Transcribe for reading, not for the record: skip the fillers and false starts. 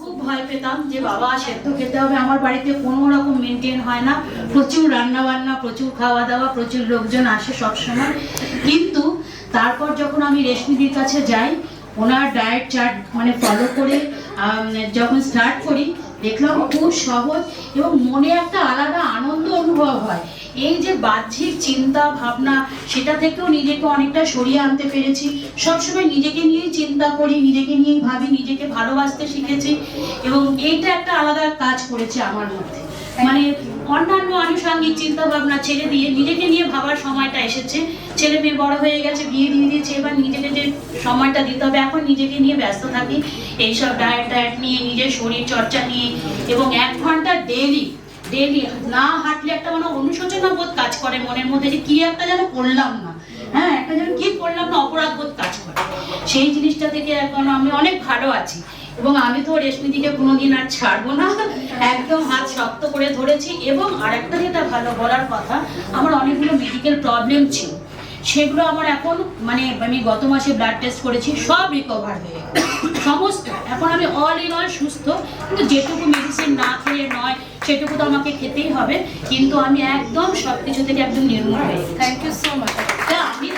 খুব ভয় পেতাম যে বাবা সেদ্ধ খেতে হবে, আমার বাড়িতে কোনো রকম মেনটেন হয় না, প্রচুর রান্না বান্না, প্রচুর খাওয়া দাওয়া, প্রচুর লোকজন আসে সবসময়। কিন্তু তারপর যখন আমি রেশমিদির কাছে যাই, ওনার ডায়েট চার্ট মানে ফলো করে যখন স্টার্ট করি, দেখলাম খুব সহজ এবং মনে একটা আলাদা আনন্দ অনুভব হয়। এই যে বাহ্যিক চিন্তা ভাবনা, সেটা থেকেও নিজেকে অনেকটা সরিয়ে আনতে পেরেছি। সবসময় নিজেকে নিয়েই চিন্তা করি, নিজেকে নিয়েই ভাবি, নিজেকে ভালোবাসতে শিখেছি এবং এইটা একটা আলাদা কাজ করেছে আমার মধ্যে। মানে অন্যান্য আনুষঙ্গিক চিন্তা ভাবনা ছেড়ে দিয়ে নিজেকে নিয়ে ভাবার সময়টা এসেছে। ছেলে মেয়ে বড় হয়ে গেছে, বিয়ে দিয়ে দিয়েছে, এবার নিজেকে যে সময়টা দিতে হবে, এখন নিজেকে নিয়ে ব্যস্ত থাকি এইসব ডায়েট নিয়ে, নিজের শরীর চর্চা নিয়ে। এবং 1 ঘন্টা ডেইলি না হাঁটলে একটা মানে অনুশোচনা বোধ কাজ করে মনের মধ্যে, যে কি একটা যেন করলাম না, হ্যাঁ একটা যেন কি করলাম না, অপরাধ বোধ কাজ করে। সেই জিনিসটা থেকে এখন আমি অনেক ভালো আছি এবং আমি তো রেশমিদিকে কোনোদিন আর ছাড়বো না, একদম হাত শক্ত করে ধরেছি। এবং আরেকটা যেটা ভালো বলার কথা, আমার অনেকগুলো মেডিকেল প্রবলেম ছিল, সেগুলো আমার এখন মানে আমি গত মাসে ব্লাড টেস্ট করেছি, সব রিকভার হয়ে গেছে সমস্ত। এখন আমি অল ইন অল সুস্থ, কিন্তু যেটুকু মেডিসিন না খেয়ে নয়, সেটুকু তো আমাকে খেতেই হবে, কিন্তু আমি একদম সব কিছু থেকে একদম নির্মূল হয়ে গেছি। Thank you so much. আমি